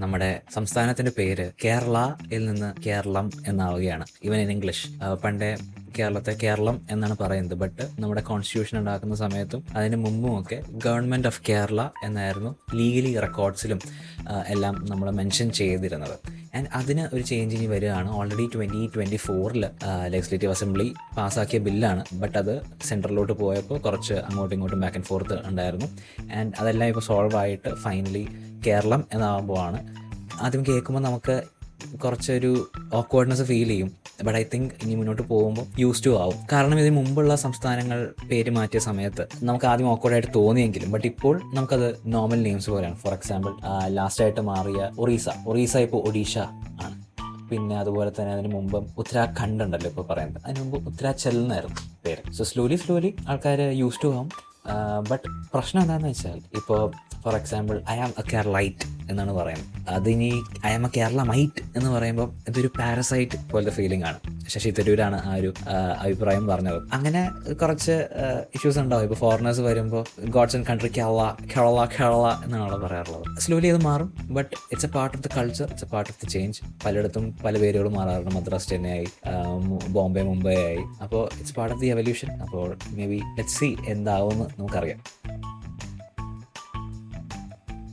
നമ്മുടെ സംസ്ഥാനത്തിന്റെ പേര് കേരളയിൽ നിന്ന് കേരളം എന്നാവുകയാണ്. ഈവൻ ഇൻ ഇംഗ്ലീഷ് പണ്ടേ കേരളത്തെ കേരളം എന്നാണ് പറയുന്നത്. ബട്ട് നമ്മുടെ കോൺസ്റ്റിറ്റ്യൂഷൻ ഉണ്ടാക്കുന്ന സമയത്തും അതിന് മുമ്പുമൊക്കെ ഗവൺമെന്റ് ഓഫ് കേരള എന്നായിരുന്നു ലീഗലി റെക്കോർഡ്സിലും എല്ലാം നമ്മൾ മെൻഷൻ ചെയ്തിരുന്നത്. ആൻഡ് അതിന് ഒരു ചേഞ്ച് ഇനി വരികയാണ്. ഓൾറെഡി 2024 ലെജിസ്ലേറ്റീവ് അസംബ്ലി പാസ്സാക്കിയ ബില്ലാണ്. ബട്ട് അത് സെൻട്രലിലോട്ട് പോയപ്പോൾ കുറച്ച് അങ്ങോട്ടും ഇങ്ങോട്ടും ബാക്ക് ആൻഡ് ഫോർത്ത് ഉണ്ടായിരുന്നു. ആൻഡ് അതെല്ലാം ഇപ്പോൾ സോൾവ് ആയിട്ട് ഫൈനലി കേരളം എന്നാകുമ്പോഴാണ് ആദ്യം കേൾക്കുമ്പോൾ നമുക്ക് കുറച്ചൊരു ഓക്വേർഡ്നെസ് ഫീൽ ചെയ്യും. ബട്ട് ഐ തിങ്ക് ഇനി മുന്നോട്ട് പോകുമ്പോൾ യൂസ് ടു ആവും. കാരണം ഇതിന് മുമ്പുള്ള സംസ്ഥാനങ്ങൾ പേര് മാറ്റിയ സമയത്ത് നമുക്ക് ആദ്യം ഓക്വേർഡായിട്ട് തോന്നിയെങ്കിലും ബട്ട് ഇപ്പോൾ നമുക്കത് നോർമൽ നെയിംസ് പോലെയാണ്. ഫോർ എക്സാമ്പിൾ ലാസ്റ്റായിട്ട് മാറിയ ഒറീസ ഇപ്പോൾ ഒഡീഷ ആണ്. പിന്നെ അതുപോലെ തന്നെ അതിന് മുമ്പ് ഉത്തരാഖണ്ഡ് ഉണ്ടല്ലോ ഇപ്പോൾ പറയുന്നത്. അതിന് മുമ്പ് ഉത്തരാച്ചൽ എന്നായിരുന്നു പേര്. സോ സ്ലോലി ആൾക്കാർ യൂസ് ടു ആവും. ബട്ട് പ്രശ്നം എന്താണെന്ന് വെച്ചാൽ ഇപ്പോൾ for example I am a Keralite എന്നാണ് പറയുന്നത്. അതിനി ഐ ആം എ കേരളമൈറ്റ് എന്ന് പറയുമ്പോൾ ഇതൊരു പാരസൈറ്റ് പോലത്തെ ഫീലിംഗ് ആണ്. ശശി തരൂരാണ് ആ ഒരു അഭിപ്രായം പറഞ്ഞത്. അങ്ങനെ കുറച്ച് ഇഷ്യൂസ് ഉണ്ടാവും. ഇപ്പോൾ ഫോറിനേഴ്സ് വരുമ്പോൾ ഗോഡ്സ് ആൻഡ് കൺട്രി കേരള എന്നാണ് അവിടെ പറയാറുള്ളത്. സ്ലോലി അത് മാറും. But it's A part of the culture, it's A part of the change. പലയിടത്തും പല പേരുകളും മാറാറുണ്ട്. മദ്രാസ് ചെന്നൈ ആയി, ബോംബെ മുംബൈ ആയി. അപ്പോൾ it's part of the evolution. അപ്പോൾ മേ ബി ലെറ്റ്സ് സീ എന്താവുമെന്ന് നമുക്കറിയാം.